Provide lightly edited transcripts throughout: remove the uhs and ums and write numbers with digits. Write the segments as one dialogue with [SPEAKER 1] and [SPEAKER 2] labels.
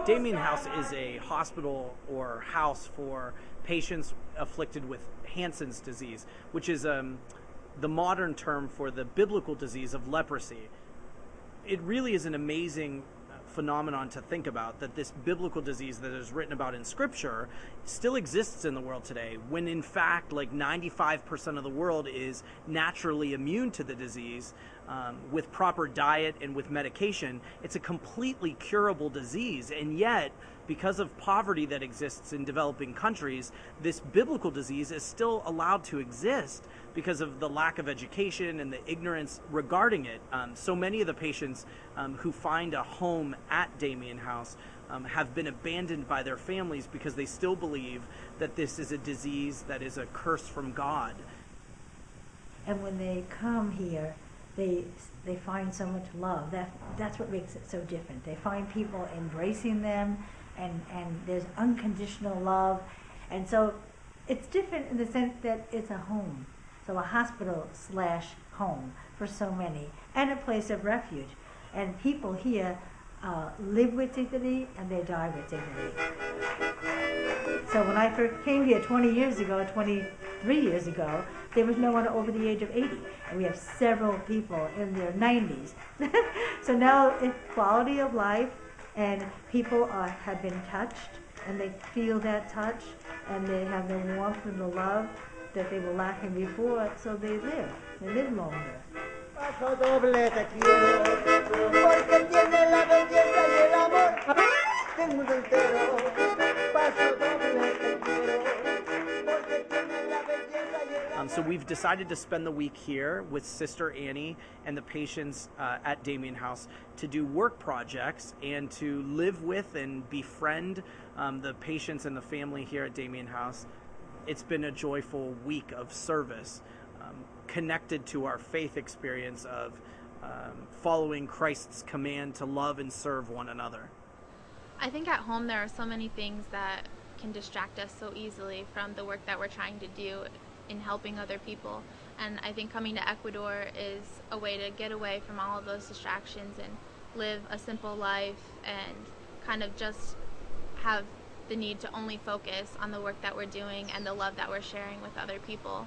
[SPEAKER 1] Damien House is a hospital or house for patients afflicted with Hansen's disease, which is the modern term for the biblical disease of leprosy. It really is an amazing phenomenon to think about, that this biblical disease that is written about in Scripture still exists in the world today, when in fact like 95% of the world is naturally immune to the disease. With proper diet and with medication, it's a completely curable disease, and yet because of poverty that exists in developing countries, this biblical disease is still allowed to exist because of the lack of education and the ignorance regarding it. So many of the patients who find a home at Damien House have been abandoned by their families because they still believe that this is a disease that is a curse from God.
[SPEAKER 2] And when they come here, they find so much love. That's what makes it so different. They find people embracing them, and there's unconditional love. And so it's different in the sense that it's a home. So a hospital/home for so many, and a place of refuge. And people here live with dignity and they die with dignity. So when I first came here 23 years ago, there was no one over the age of 80. And we have several people in their 90s. So now it's quality of life, and people have been touched, and they feel that touch, and they have the warmth and the love that they were lacking before, so they live longer.
[SPEAKER 3] Paso doble te quiero, porque tiene la belleza y el amor del mundo entero. Paso doble te quiero, porque tiene la belleza y el amor.
[SPEAKER 1] So we've decided to spend the week here with Sister Annie and the patients at Damien House to do work projects and to live with and befriend the patients and the family here at Damien House. It's been a joyful week of service, connected to our faith experience of following Christ's command to love and serve one another.
[SPEAKER 4] I think at home there are so many things that can distract us so easily from the work that we're trying to do in helping other people. And I think coming to Ecuador is a way to get away from all of those distractions and live a simple life and kind of just have the need to only focus on the work that we're doing and the love that we're sharing with other people.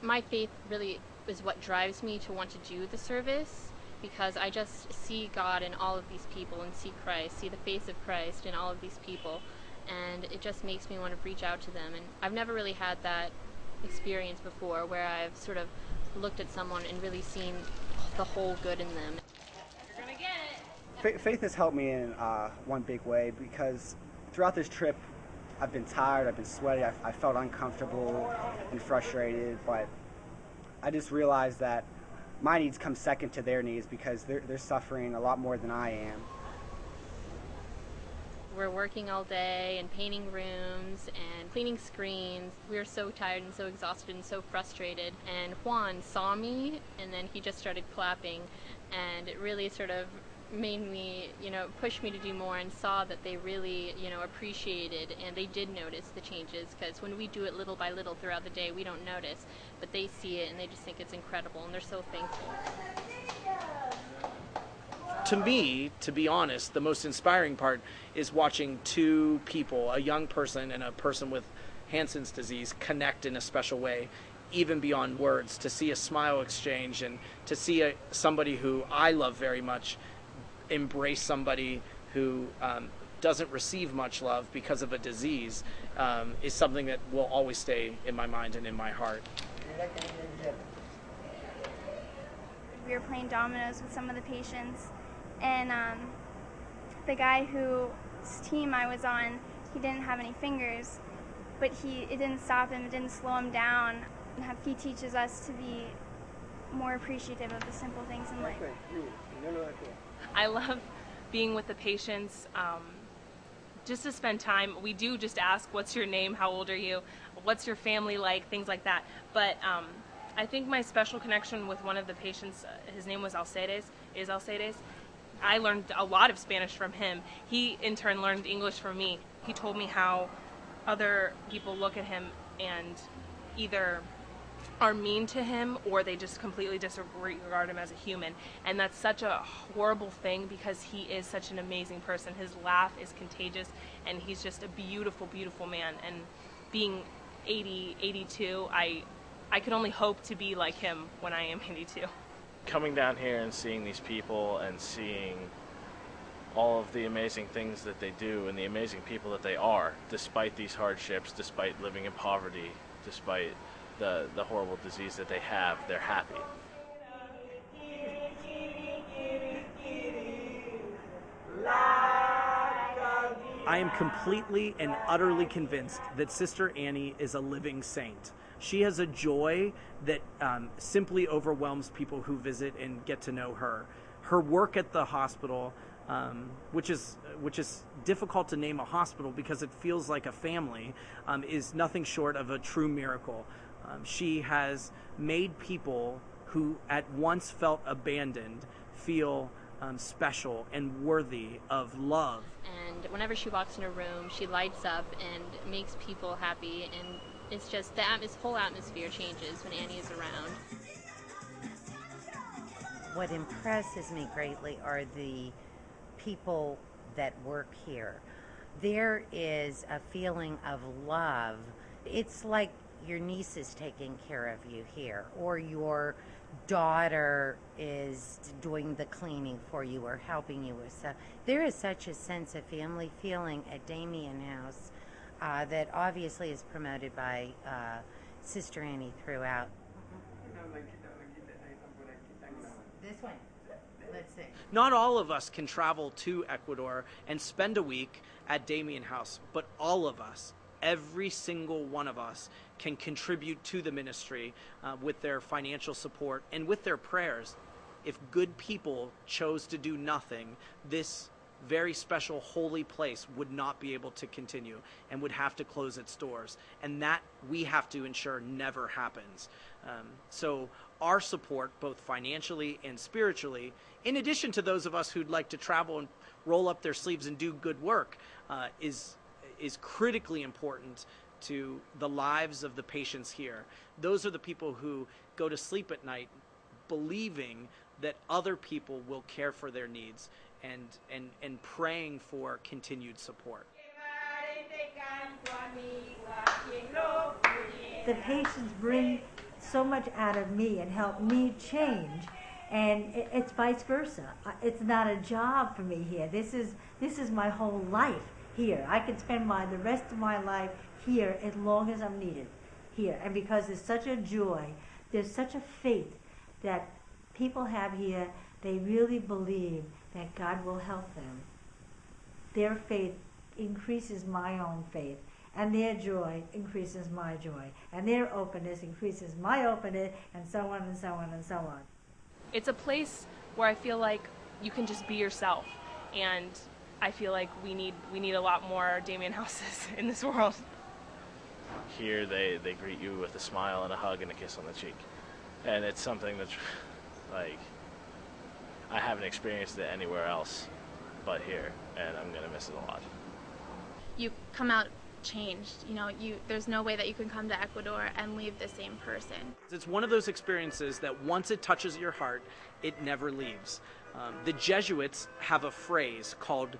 [SPEAKER 5] My faith really is what drives me to want to do the service, because I just see God in all of these people and see Christ, see the face of Christ in all of these people, and it just makes me want to reach out to them. And I've never really had that experience before where I've sort of looked at someone and really seen the whole good in them.
[SPEAKER 4] You're gonna get it!
[SPEAKER 6] Faith has helped me in one big way, because throughout this trip I've been tired, I've been sweaty, I felt uncomfortable and frustrated, but I just realized that my needs come second to their needs, because they're suffering a lot more than I am.
[SPEAKER 5] We're working all day and painting rooms and cleaning screens. We were so tired and so exhausted and so frustrated. And Juan saw me, and then he just started clapping, and it really sort of made me, push me to do more, and saw that they really, appreciated, and they did notice the changes, because when we do it little by little throughout the day, we don't notice, but they see it and they just think it's incredible, and they're so thankful.
[SPEAKER 1] To me, to be honest, the most inspiring part is watching two people, a young person and a person with Hansen's disease, connect in a special way, even beyond words, to see a smile exchange and to see somebody who I love very much embrace somebody who doesn't receive much love because of a disease is something that will always stay in my mind and in my heart.
[SPEAKER 7] We were playing dominoes with some of the patients, and the guy whose team I was on, he didn't have any fingers, but it didn't stop him, it didn't slow him down. He teaches us to be more appreciative of the simple things in life.
[SPEAKER 8] I love being with the patients, just to spend time. We do just ask, what's your name, how old are you, what's your family like, things like that. But I think my special connection with one of the patients, his name was Alcedes. I learned a lot of Spanish from him. He in turn learned English from me. He told me how other people look at him and either are mean to him, or they just completely disregard him as a human. And that's such a horrible thing, because he is such an amazing person. His laugh is contagious, and he's just a beautiful, beautiful man. And being 80, 82, I could only hope to be like him when I am 82.
[SPEAKER 9] Coming down here and seeing these people and seeing all of the amazing things that they do and the amazing people that they are, despite these hardships, despite living in poverty, despite the horrible disease that they have, they're happy.
[SPEAKER 1] I am completely and utterly convinced that Sister Annie is a living saint. She has a joy that simply overwhelms people who visit and get to know her. Her work at the hospital, which is difficult to name a hospital because it feels like a family, is nothing short of a true miracle. She has made people who at once felt abandoned feel special and worthy of love.
[SPEAKER 5] And whenever she walks in a room, she lights up and makes people happy, and it's just this whole atmosphere changes when Annie is around.
[SPEAKER 10] What impresses me greatly are the people that work here. There is a feeling of love. It's like your niece is taking care of you here, or your daughter is doing the cleaning for you or helping you with stuff. There is such a sense of family feeling at Damien House that obviously is promoted by Sister Annie throughout. This one. Let's see.
[SPEAKER 1] Not all of us can travel to Ecuador and spend a week at Damien House, but all of us, every single one of us, can contribute to the ministry with their financial support and with their prayers. If good people chose to do nothing, this very special holy place would not be able to continue and would have to close its doors. And that we have to ensure never happens. So our support, both financially and spiritually, in addition to those of us who'd like to travel and roll up their sleeves and do good work, is critically important to the lives of the patients here. Those are the people who go to sleep at night believing that other people will care for their needs and praying for continued support.
[SPEAKER 2] The patients bring so much out of me and help me change, and it's vice versa. It's not a job for me here. This is my whole life here. I can spend the rest of my life here as long as I'm needed here. And because there's such a joy, there's such a faith that people have here, they really believe that God will help them. Their faith increases my own faith, and their joy increases my joy, and their openness increases my openness, and so on and so on and so on.
[SPEAKER 8] It's a place where I feel like you can just be yourself, and I feel like we need a lot more Damien houses in this world.
[SPEAKER 9] Here they greet you with a smile and a hug and a kiss on the cheek. And it's something that's like, I haven't experienced it anywhere else but here, and I'm gonna miss it a lot.
[SPEAKER 4] You come out changed. There's no way that you can come to Ecuador and leave the same person.
[SPEAKER 1] It's one of those experiences that once it touches your heart, it never leaves. The Jesuits have a phrase called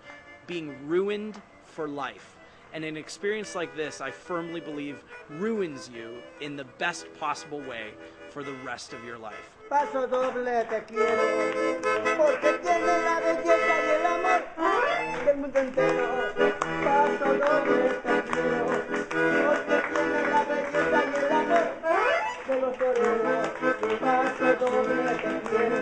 [SPEAKER 1] being ruined for life. And an experience like this, I firmly believe, ruins you in the best possible way for the rest of your life.
[SPEAKER 3] Paso doble te quiero, porque tiene la belleza y el amor del mundo entero. Paso doble te quiero, porque tiene la belleza y el amor de los toreros. Paso doble te quiero,